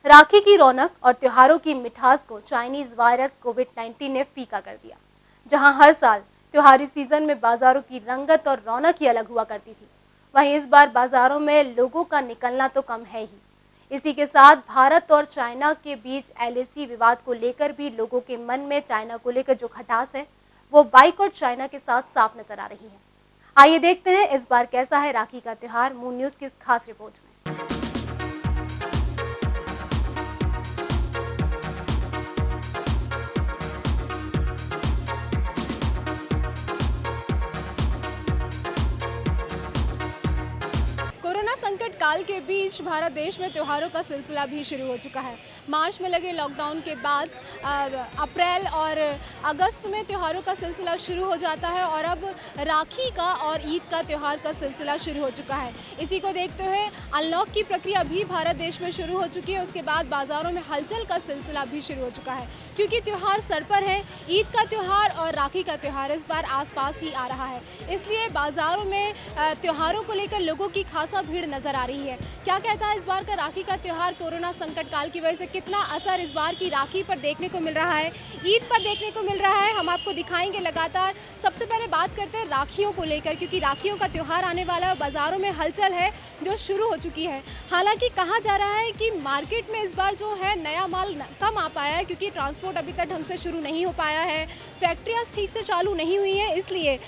राखी की रौनक और त्योहारों की मिठास को चाइनीज वायरस कोविड-19 ने फीका कर दिया। जहां हर साल त्योहारी सीजन में बाजारों की रंगत और रौनक ही अलग हुआ करती थी, वहीं इस बार बाजारों में लोगों का निकलना तो कम है ही। इसी के साथ भारत और चाइना के बीच एलएसी विवाद को लेकर भी लोगों के मन में चाइना को लेकर जो खटास है, वो बाइकॉट चाइना के साथ साफ नजर आ रही है। आइए देखते हैं इस बार कैसा है राखी का त्योहार, मून न्यूज की इस खास रिपोर्ट में। कोरोना संकट काल के बीच भारत देश में त्योहारों का सिलसिला भी शुरू हो चुका है। मार्च में लगे लॉकडाउन के बाद अप्रैल और अगस्त में त्योहारों का सिलसिला शुरू हो जाता है और अब राखी का और ईद का त्यौहार का सिलसिला शुरू हो चुका है। इसी को देखते हुए अनलॉक की प्रक्रिया भी भारत देश में शुरू हो चुकी है। उसके बाद बाज़ारों में हलचल का सिलसिला भी शुरू हो चुका है, क्योंकि त्यौहार सर पर है। ईद का त्यौहार और राखी का त्यौहार इस बार आसपास ही आ रहा है, इसलिए बाज़ारों में त्योहारों को लेकर लोगों की खासा भीड़ नजर आ रही है। क्या कहता है इस बार का राखी का त्यौहार कोरोना संकट काल की वजह से कितना असर इस बार की राखी पर देखने को मिल रहा है, ईद पर देखने को मिल रहा है, हम आपको दिखाएंगे लगातार। सबसे पहले बात करते हैं राखियों को लेकर, क्योंकि राखियों का त्यौहार आने वाला है। बाजारों में हलचल है जो शुरू हो चुकी है। हालांकि कहा जा रहा है कि मार्केट में इस बार जो है नया माल कम आ पाया है, क्योंकि ट्रांसपोर्ट अभी तक ढंग से शुरू नहीं हो पाया है, फैक्ट्रियाँ ठीक से चालू नहीं हुई है, इसलिए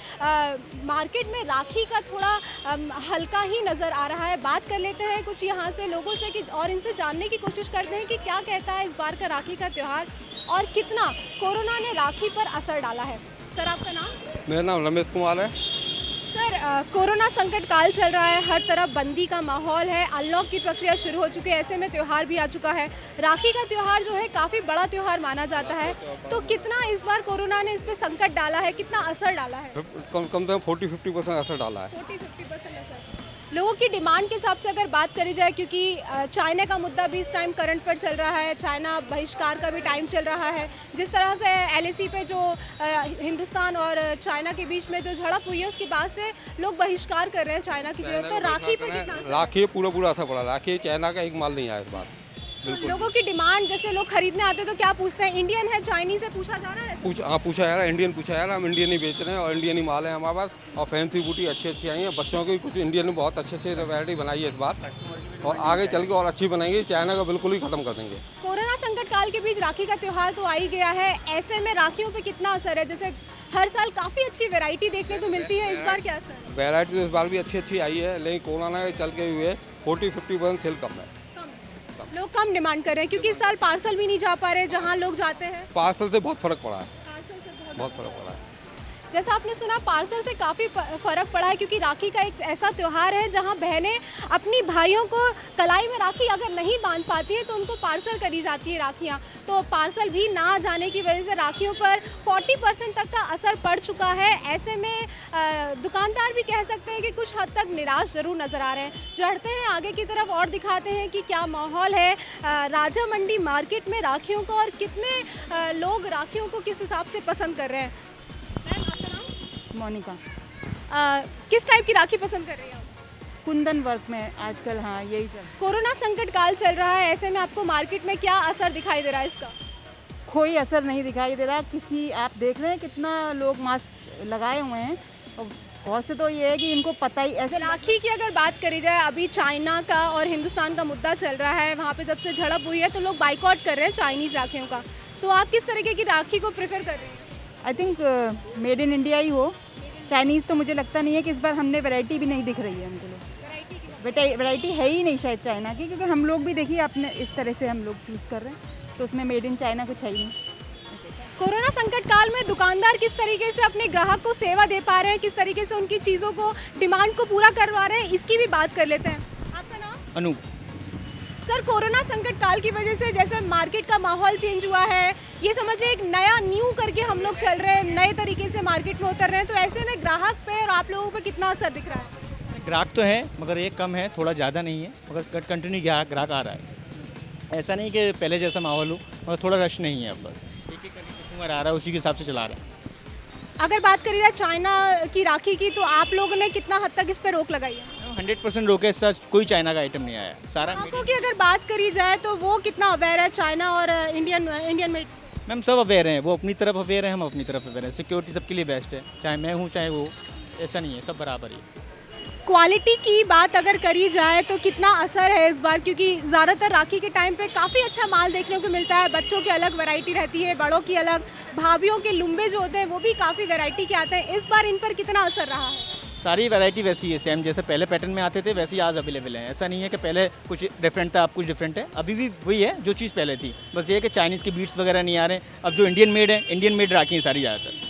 मार्केट में राखी का थोड़ा हल्का ही नज़र आ रहा है। बात कर लेते हैं कुछ यहाँ से लोगों से कि और इनसे जानने की कोशिश करते हैं कि क्या कहता है इस बार का राखी का त्यौहार और कितना कोरोना ने राखी पर असर डाला है। सर, आपका नाम? मेरा नाम रमेश कुमार है। सर, कोरोना संकट काल चल रहा है, हर तरफ बंदी का माहौल है, अनलॉक की प्रक्रिया शुरू हो चुकी है, ऐसे में त्यौहार भी आ चुका है। राखी का त्यौहार जो है काफ़ी बड़ा त्यौहार माना जाता है, तो कितना इस बार कोरोना ने इस पर संकट डाला है, कितना असर डाला है? कम 40-50% असर डाला है। 40-50% असर। लोगों की डिमांड के हिसाब से अगर बात करी जाए, क्योंकि चाइना का मुद्दा भी इस टाइम करंट पर चल रहा है, चाइना बहिष्कार का भी टाइम चल रहा है। जिस तरह से एलएसी पे जो हिंदुस्तान और चाइना के बीच में जो झड़प हुई है, उसके बाद से लोग बहिष्कार कर रहे हैं चाइना की जगह, तो राखी पे कितना? राखी पूरा असर पड़ा। राखी चाइना का एक माल नहीं आया इस बार। लोगों की डिमांड, जैसे लोग खरीदने आते हैं तो क्या पूछते हैं, इंडियन है चाइनीज से पूछा जा रहा है? पूछा जा रहा है, इंडियन पूछा जा रहा है। हम इंडियन ही बेच रहे हैं और इंडियन ही माल है हमारे पास। और फैंसी बूटी अच्छी आई है, बच्चों की कुछ इंडियन में बहुत अच्छे वैरायटी बनाई है इस बार, और आगे चल के और अच्छी बनाएंगे। चाइना का बिल्कुल ही खत्म कर देंगे। कोरोना संकट काल के बीच राखी का त्यौहार तो आ ही गया है, ऐसे में राखियों पे कितना असर है? जैसे हर साल काफ़ी अच्छी वैरायटी देखने को मिलती है, इस बार क्या असर? वैरायटी तो इस बार भी अच्छी आई है, लेकिन कोरोना के चल के हुए 40-50% सेल कम है। लोग कम डिमांड कर रहे हैं, क्योंकि इस साल पार्सल भी नहीं जा पा रहे जहां लोग जाते हैं। पार्सल से बहुत फर्क पड़ा है। पार्सल से बहुत फर्क पड़ा है। जैसा आपने सुना, पार्सल से काफ़ी फ़र्क पड़ा है, क्योंकि राखी का एक ऐसा त्यौहार है जहां बहनें अपनी भाइयों को कलाई में राखी अगर नहीं बांध पाती है तो उनको पार्सल करी जाती है राखियां। तो पार्सल भी ना आ जाने की वजह से राखियों पर 40% तक का असर पड़ चुका है। ऐसे में दुकानदार भी कह सकते हैं कि कुछ हद तक निराश ज़रूर नज़र आ रहे हैं। चढ़ते हैं आगे की तरफ और दिखाते हैं कि क्या माहौल है राजा मंडी मार्केट में राखियों का, और कितने लोग राखियों को किस हिसाब से पसंद कर रहे हैं। मोनिका। किस टाइप की राखी पसंद कर रही हैं? कुंदन वर्क में आजकल, हाँ यही चल। कोरोना संकट काल चल रहा है, ऐसे में आपको मार्केट में क्या असर दिखाई दे रहा है इसका? कोई असर नहीं दिखाई दे रहा। आप देख रहे हैं कितना लोग मास्क लगाए हुए हैं, और बहुत से तो ये है कि इनको पता ही ऐसे। राखी की अगर बात करी जाए, अभी चाइना का और हिंदुस्तान का मुद्दा चल रहा है, वहाँ पे जब से झड़प हुई है तो लोग बाइकआउट कर रहे हैं चाइनीज़ राखियों का, तो आप किस तरीके की राखी को प्रेफर कर रहे हैं? I think made in India ही हो। चाइनीज़ तो मुझे लगता नहीं है कि इस बार हमने वैरायटी भी नहीं दिख रही है हमको लोग। वैरायटी है ही नहीं शायद चाइना की, क्योंकि हम लोग भी देखिए अपने इस तरह से हम लोग चूज़ कर रहे हैं, तो उसमें मेड इन चाइना कुछ है ही नहीं। कोरोना संकट काल में दुकानदार किस तरीके से अपने ग्राहक को सेवा दे पा रहे हैं, किस तरीके से उनकी चीज़ों को, डिमांड को पूरा करवा रहे हैं, इसकी भी बात कर लेते हैं। आपका नाम? अनूप। सर, कोरोना संकट काल की वजह से जैसे मार्केट का माहौल चेंज हुआ है, ये समझिए एक नया न्यू करके हम लोग चल रहे हैं, नए तरीके से मार्केट में उतर रहे हैं, तो ऐसे में ग्राहक पे और आप लोगों पे कितना असर दिख रहा है? ग्राहक तो है, मगर ये कम है, थोड़ा ज़्यादा नहीं है, मगर कंटिन्यू ग्राहक आ रहा है। ऐसा नहीं कि पहले जैसा माहौल हो, मगर थोड़ा रश नहीं है। अब बस एक करके कस्टमर आ रहा है, उसी के हिसाब से चला रहा है। अगर बात करी जाए चाइना की राखी की, तो आप लोगों ने कितना हद तक इस पर रोक लगाई है? 100% रोके, सच कोई चाइना का आइटम नहीं आया, सारा आपको की अगर बात करी जाए तो वो कितना अवेयर है चाइना और इंडियन मेड? मैम सब अवेयर हैं, वो अपनी तरफ अवेयर हैं, हम अपनी तरफ अवेयर हैं। सिक्योरिटी सबके लिए बेस्ट है, चाहे मैं हूँ चाहे वो, ऐसा नहीं है, सब बराबर ही है। क्वालिटी की बात अगर करी जाए तो कितना असर है इस बार, क्योंकि ज़्यादातर राखी के टाइम पे काफ़ी अच्छा माल देखने को मिलता है। बच्चों की अलग वैरायटी रहती है, बड़ों की अलग, भाभीयों के लुम्बे जो होते हैं वो भी काफ़ी वैरायटी के आते हैं। इस बार इन पर कितना असर रहा है? सारी वैरायटी वैसी है, सेम जैसे पहले पैटर्न में आते थे वैसे ही आज अवेलेबल है। ऐसा नहीं है कि पहले कुछ डिफरेंट था अब कुछ डिफरेंट है, अभी भी वही है जो चीज़ पहले थी। बस ये है कि चाइनीज़ के बीट्स वगैरह नहीं आ रहे हैं। अब जो इंडियन मेड है, इंडियन मेड राखी हैं सारी ज़्यादातर।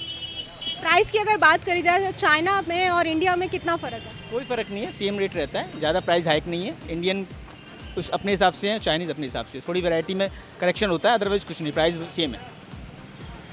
प्राइस की अगर बात करी जाए तो चाइना में और इंडिया में कितना फ़र्क है? कोई फ़र्क नहीं है, सेम रेट रहता है, ज़्यादा प्राइस हाइक नहीं है। इंडियन कुछ अपने हिसाब से है, चाइनीज़ अपने हिसाब से, थोड़ी वैरायटी में करेक्शन होता है, अदरवाइज़ कुछ नहीं, प्राइस सेम है।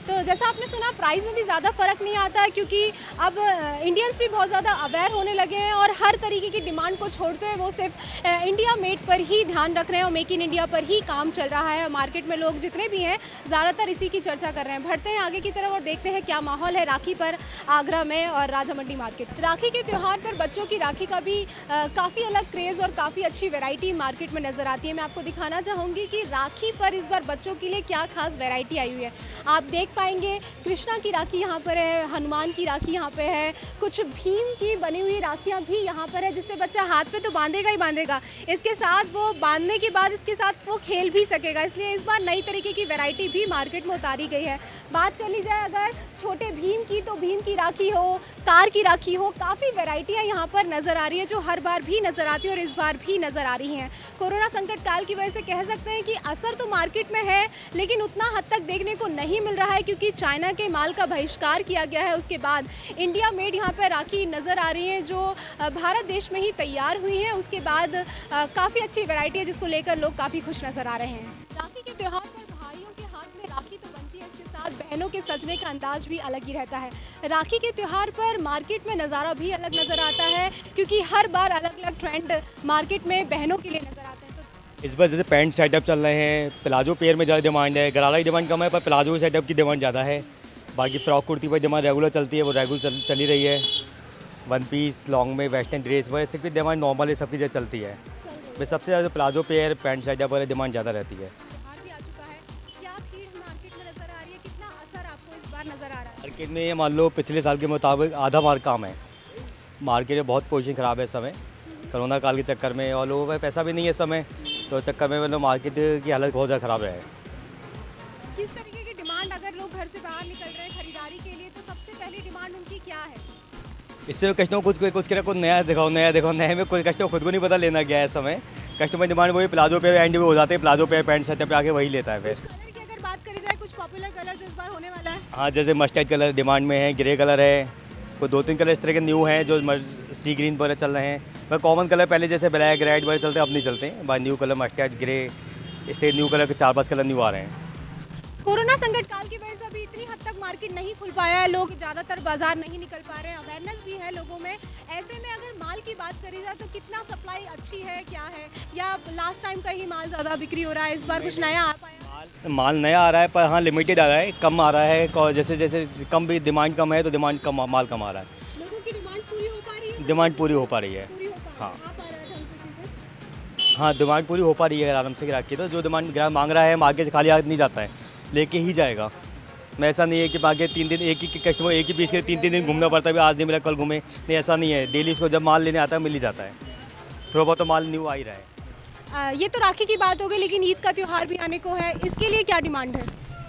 तो जैसा आपने सुना प्राइस में भी ज़्यादा फ़र्क नहीं आता है, क्योंकि अब इंडियंस भी बहुत ज़्यादा अवेयर होने लगे हैं और हर तरीके की डिमांड को छोड़ते हुए वो सिर्फ इंडिया मेड पर ही ध्यान रख रहे हैं और मेक इन इंडिया पर ही काम चल रहा है। मार्केट में लोग जितने भी हैं ज़्यादातर इसी की चर्चा कर रहे हैं। बढ़ते हैं आगे की तरफ और देखते हैं क्या माहौल है राखी पर आगरा में और राजा मंडी मार्केट। राखी के त्यौहार पर बच्चों की राखी का भी काफ़ी अलग क्रेज़ और काफ़ी अच्छी वेराइटी मार्केट में नज़र आती है। मैं आपको दिखाना चाहूँगी कि राखी पर इस बार बच्चों के लिए क्या खास वेराइटी आई हुई है। आप देख पाएंगे कृष्णा की राखी यहाँ पर है, हनुमान की राखी यहाँ पे है, कुछ भीम की बनी हुई राखियाँ भी यहाँ पर है, जिससे बच्चा हाथ पे तो बांधेगा ही बांधेगा, इसके साथ वो बांधने के बाद इसके साथ वो खेल भी सकेगा। इसलिए इस बार नई तरीके की वैरायटी भी मार्केट में उतारी गई है। बात कर ली जाए अगर छोटे भीम की, तो भीम की राखी हो, कार की राखी हो, काफ़ी वैरायटियाँ यहाँ पर नज़र आ रही है जो हर बार भी नज़र आती है और इस बार भी नज़र आ रही हैं। कोरोना संकट काल की वजह से कह सकते हैं कि असर तो मार्केट में है, लेकिन उतना हद तक देखने को नहीं मिल रहा है, क्योंकि चाइना के माल का बहिष्कार किया गया है। उसके बाद इंडिया मेड यहाँ पर राखी नज़र आ रही है जो भारत देश में ही तैयार हुई है। उसके बाद काफ़ी अच्छी वैरायटी है जिसको लेकर लोग काफ़ी खुश नज़र आ रहे हैं। राखी के त्यौहार पर भाइयों के हाथ में राखी तो बनती है, इसके साथ बहनों के सजने का अंदाज भी अलग ही रहता है। राखी के त्यौहार पर मार्केट में नज़ारा भी अलग नज़र आता है, क्योंकि हर बार अलग अलग ट्रेंड मार्केट में बहनों के लिए नज़र आते हैं। इस बार जैसे पैंट सेटअप चल रहे हैं, प्लाजो पेयर में ज़्यादा डिमांड है, गरारा की डिमांड कम है पर प्लाजो सेटअप की डिमांड ज़्यादा है। बाकी फ्रॉक कुर्ती पर डिमांड रेगुलर चलती है, वो रेगुलर चली रही है। वन पीस, लॉन्ग में, वेस्टर्न ड्रेस वगैरह सबकी डिमांड नॉर्मल है, सबकी जगह चलती है। बस सबसे ज़्यादा प्लाजो पेयर, पैंट सेटअप वाले डिमांड ज़्यादा रहती है। त्योहार भी आ चुका है, क्या भीड़ मार्केट में नज़र आ रही है, कितना असर आपको इस बार नज़र आ रहा है? मार्केट में ये मान लो पिछले साल के मुताबिक आधा मार्क कम है। मार्केट में बहुत पोजीशन ख़राब है इस समय, कोरोना काल के चक्कर में, और लोगों का पैसा भी नहीं है इस समय, तो चक्कर में मतलब मार्केट की हालत बहुत ज़्यादा ख़राब है। किस तरीके की डिमांड, अगर लोग घर से बाहर निकल रहे हैं खरीदारी के लिए, तो सबसे पहली डिमांड उनकी क्या है? इससे कस्टमर कुछ कह रहा कुछ नया दिखाओ, नए में कोई कस्टमर खुद को नहीं पता लेना क्या है इस समय। कस्टमर डिमांड वही प्लाजो पे एंड भी हो जाते हैं, प्लाजो पे पैंट सेटअप पे आके वही लेता है फिर। कलर की अगर बात करी जाए, कुछ पॉपुलर कलर जो इस बार होने वाला है? हाँ, जैसे मस्टर्ड कलर डिमांड में है, ग्रे कलर है, कोई 2-3 कलर इस तरह के न्यू हैं जो सी ग्रीन वगैरह चल रहे हैं। वह कॉमन कलर पहले जैसे ब्लैक, रेड वगैरह चलते हैं, अब नहीं चलते हैं। Buy new colour mustard, grey, इस तरह न्यू कलर के 4-5 कलर न्यू आ रहे हैं। कोरोना संकट काल की वजह से अभी इतनी हद तक मार्केट नहीं खुल पाया है, लोग ज़्यादातर बाजार नहीं निकल पा रहे हैं, अवेयरनेस भी है लोगों में। ऐसे में अगर माल की बात करी जाए तो कितना सप्लाई अच्छी है, क्या है, या लास्ट टाइम का ही माल ज़्यादा बिक्री हो रहा है? इस बार कुछ नया आ पाया? माल नया आ रहा है पर हाँ लिमिटेड आ रहा है, कम आ रहा है। और जैसे जैसे कम भी डिमांड कम है तो डिमांड कम, माल कम आ रहा है। लोगों की डिमांड पूरी हो पा रही है? डिमांड पूरी हो पा रही है। पूरी हो पा हाँ। आ पा रहा है ढंग से चीज़ें? हाँ, डिमांड पूरी हो पा रही है अगर आराम से ग्राहक की, तो जो डिमांड ग्राहक मांग रहा है मार्केट से खाली हाथ नहीं जाता है, लेके ही जाएगा। मैं ऐसा नहीं है कि आगे 3 दिन एक ही कस्टमर एक ही पीस के 3-3 दिन घूमना पड़ता है, आज नहीं मिला कल घूमे, नहीं ऐसा नहीं है। डेली इसको जब माल लेने आता है मिल ही जाता है, थोड़ा बहुत तो माल न्यू आ ही रहा है। ये तो राखी की बात हो गई, लेकिन ईद का त्यौहार भी आने को है, इसके लिए क्या डिमांड है?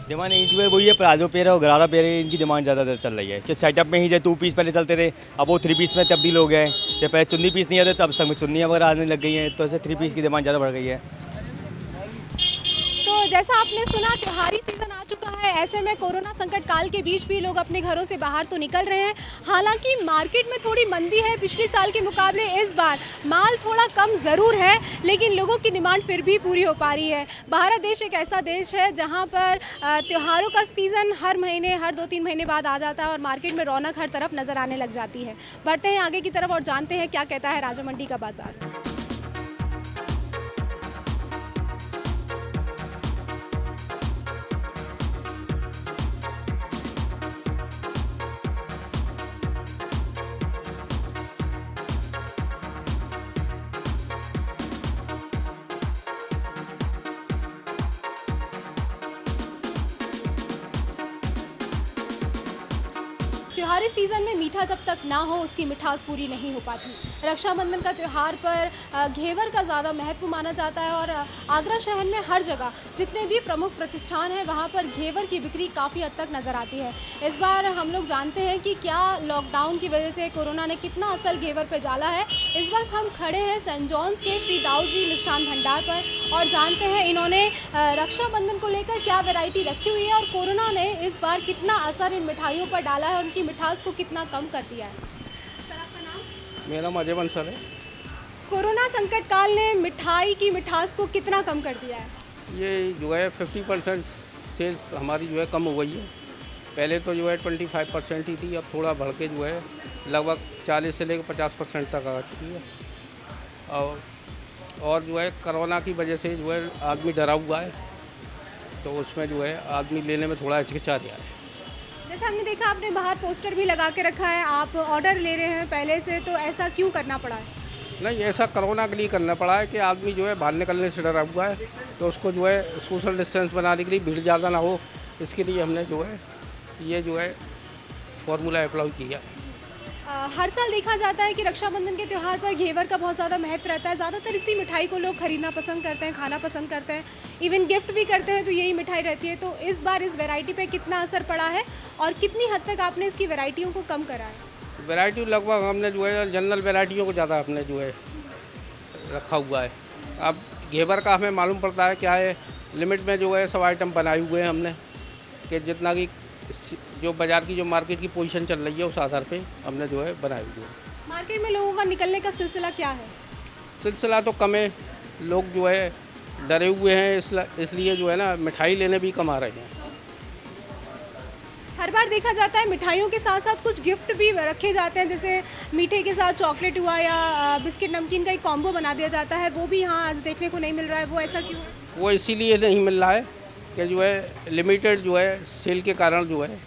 डिमांड इनकी वही है, प्लाजो पेयर और गरारा पेयर है, इनकी डिमांड ज़्यादा चल रही है। कि सेटअप में ही जो 2 पीस पहले चलते थे, अब वो 3 पीस में तब्दील हो गए। जब पहले चुन्नी पीस नहीं आते तब सब में चुन्नियाँ वगैरह आने लग गई हैं, तो ऐसे 3 पीस की डिमांड ज़्यादा बढ़ गई है। तो जैसा आपने सुना, त्योहारी सीजन आ चुका है, ऐसे में कोरोना संकट काल के बीच भी लोग अपने घरों से बाहर तो निकल रहे हैं। हालांकि मार्केट में थोड़ी मंदी है पिछले साल के मुकाबले, इस बार माल थोड़ा कम ज़रूर है, लेकिन लोगों की डिमांड फिर भी पूरी हो पा रही है। भारत देश एक ऐसा देश है जहां पर त्योहारों का सीज़न हर महीने, हर 2-3 महीने बाद आ जाता है और मार्केट में रौनक हर तरफ नज़र आने लग जाती है। बढ़ते हैं आगे की तरफ और जानते हैं क्या कहता है राजा मंडी का बाजार। त्योहारी सीज़न में मीठा जब तक ना हो उसकी मिठास पूरी नहीं हो पाती। रक्षाबंधन का त्यौहार पर घेवर का ज़्यादा महत्व माना जाता है और आगरा शहर में हर जगह जितने भी प्रमुख प्रतिष्ठान हैं वहाँ पर घेवर की बिक्री काफ़ी हद तक नज़र आती है। इस बार हम लोग जानते हैं कि क्या लॉकडाउन की वजह से कोरोना ने कितना असर घेवर पर डाला है। इस वक्त हम खड़े हैं सेंट जॉन्स के श्री दाऊ जी मिष्ठान भंडार पर और जानते हैं इन्होंने रक्षाबंधन को लेकर क्या वैरायटी रखी हुई है और कोरोना ने इस बार कितना असर इन मिठाइयों पर डाला है और उनकी मिठास को कितना कम कर दिया है। सर, आपका नाम? मेरा नाम अजय बंसल है। कोरोना संकट काल ने मिठाई की मिठास को कितना कम कर दिया है? ये जो है 50% सेल्स हमारी जो है कम हो गई है। पहले तो जो है 25% ही थी, अब थोड़ा बढ़ के जो है लगभग 40 से लेकर 50% तक आ चुकी है। और जो है कोरोना की वजह से जो है आदमी डरा हुआ है, तो उसमें जो है आदमी लेने में थोड़ा हिचकिचा रहा है। जैसे हमने देखा आपने बाहर पोस्टर भी लगा के रखा है, आप ऑर्डर ले रहे हैं पहले से, तो ऐसा क्यों करना पड़ा है? नहीं, ऐसा कोरोना के लिए करना पड़ा है कि आदमी जो है बाहर निकलने से डरा हुआ है, तो उसको जो है सोशल डिस्टेंस बनाने के लिए भीड़ ज़्यादा ना हो, इसके लिए हमने जो है ये जो है फार्मूला अप्लाई किया। हर साल देखा जाता है कि रक्षाबंधन के त्यौहार पर घेवर का बहुत ज़्यादा महत्व रहता है। ज़्यादातर इसी मिठाई को लोग खरीदना पसंद करते हैं, खाना पसंद करते हैं, इवन गिफ्ट भी करते हैं, तो यही मिठाई रहती है। तो इस बार इस वैरायटी पे कितना असर पड़ा है और कितनी हद तक आपने इसकी वैरायटियों को कम करा है? वैरायटी लगभग हमने जो है जनरल वैरायटियों को ज़्यादा हमने जो है रखा हुआ है। अब घेवर का हमें मालूम पड़ता है क्या है, लिमिट में जो है सब आइटम बनाए हुए हैं हमने, कि जितना कि जो बाज़ार की जो मार्केट की पोजीशन चल रही है उस आधार पे हमने जो है बनाए हुए हैं। मार्केट में लोगों का निकलने का सिलसिला क्या है? सिलसिला तो कम है, लोग जो है डरे हुए हैं, इसलिए जो है ना मिठाई लेने भी कम आ रहे हैं। हर बार देखा जाता है मिठाइयों के साथ साथ कुछ गिफ्ट भी रखे जाते हैं, जैसे मीठे के साथ चॉकलेट हुआ या बिस्किट नमकीन का एक कॉम्बो बना दिया जाता है, वो भी यहाँ आज देखने को नहीं मिल रहा है। वो ऐसा क्यों है? वो इसीलिए नहीं मिल रहा है कि जो है लिमिटेड जो है सेल के कारण जो है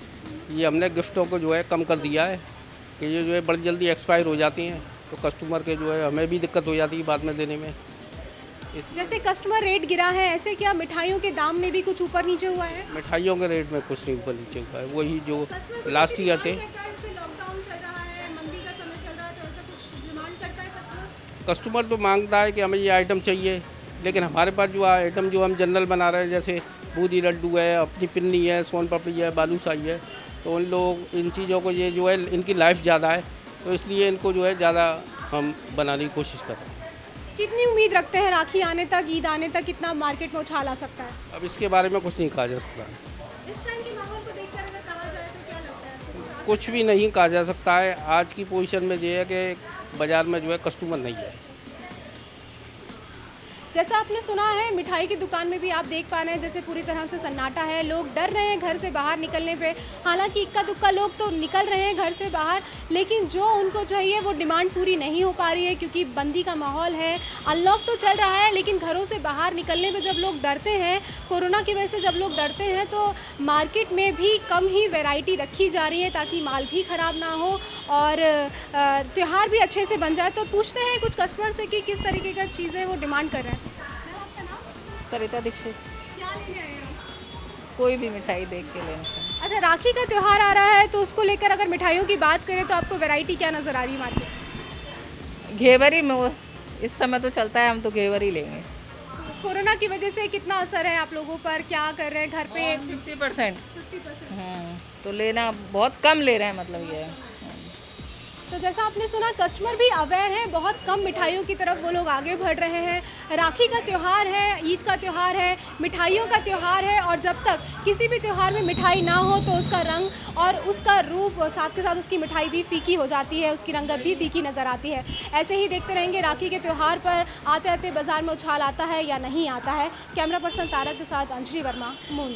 ये हमने गिफ्टों को जो है कम कर दिया है कि ये जो है बड़ी जल्दी एक्सपायर हो जाती हैं, तो कस्टमर के जो है हमें भी दिक्कत हो जाती है बाद में देने में। जैसे कस्टमर रेट गिरा है, ऐसे क्या मिठाइयों के दाम में भी कुछ ऊपर नीचे हुआ है? मिठाइयों के रेट में कुछ नहीं ऊपर नीचे हुआ है, वही जो लास्ट ईयर थे। लॉकडाउन चल रहा है, मंदी का समय चल रहा है, तो ऐसा कुछ डिमांड करता है कस्टमर? कस्टमर तो मांगता है कि हमें ये आइटम चाहिए, लेकिन हमारे पास जो आइटम जो हम जनरल बना रहे हैं, जैसे बूंदी लड्डू है, अपनी पिन्नी है, सोन पापड़ी है, बालूशाही है, तो उन लोग इन चीज़ों को ये जो है इनकी लाइफ ज़्यादा है, तो इसलिए इनको जो है ज़्यादा हम बनाने की कोशिश कर रहे हैं। कितनी उम्मीद रखते हैं राखी आने तक, ईद आने तक कितना मार्केट में उछाल आ सकता है? अब इसके बारे में कुछ नहीं कहा जा सकता, इस टाइम के माहौल को देखकर अगर कहा जाए तो क्या लगता है? कुछ भी नहीं कहा जा सकता है। आज की पोजीशन में ये है कि बाज़ार में जो है कस्टमर नहीं है। जैसा आपने सुना है, मिठाई की दुकान में भी आप देख पा रहे हैं जैसे पूरी तरह से सन्नाटा है, लोग डर रहे हैं घर से बाहर निकलने पे। हालांकि इक्का दुक्का लोग तो निकल रहे हैं घर से बाहर, लेकिन जो उनको चाहिए वो डिमांड पूरी नहीं हो पा रही है, क्योंकि बंदी का माहौल है, अनलॉक तो चल रहा है, लेकिन घरों से बाहर निकलने में जब लोग डरते हैं, कोरोना की वजह से जब लोग डरते हैं, तो मार्केट में भी कम ही वैरायटी रखी जा रही है ताकि माल भी ख़राब ना हो और त्यौहार भी अच्छे से बन जाए। तो पूछते हैं कुछ कस्टमर से कि किस तरीके का चीज़ें वो डिमांड कर रहे हैं। सरिता दीक्षित। क्या लेने आए हैं? कोई भी मिठाई देख के लेना है। अच्छा, राखी का त्यौहार आ रहा है, तो उसको लेकर अगर मिठाइयों की बात करें तो आपको वैरायटी क्या नज़र आ रही है मार्केट? घेवर ही में इस समय तो चलता है, हम तो घेवर ही लेंगे। कोरोना की वजह से कितना असर है आप लोगों पर? क्या कर रहे हैं घर पे? 50%। तो लेना बहुत कम ले रहे हैं, मतलब ये है। तो जैसा आपने सुना, कस्टमर भी अवेयर हैं, बहुत कम मिठाइयों की तरफ वो लोग आगे बढ़ रहे हैं। राखी का त्यौहार है, ईद का त्यौहार है, मिठाइयों का त्यौहार है, और जब तक किसी भी त्यौहार में मिठाई ना हो तो उसका रंग और उसका रूप, साथ के साथ उसकी मिठाई भी फीकी हो जाती है, उसकी रंगत भी फीकी नज़र आती है। ऐसे ही देखते रहेंगे राखी के त्यौहार पर आते आते बाज़ार में उछाल आता है या नहीं आता है। कैमरा पर्सन तारक के साथ अंजलि वर्मा, मून न्यूज़।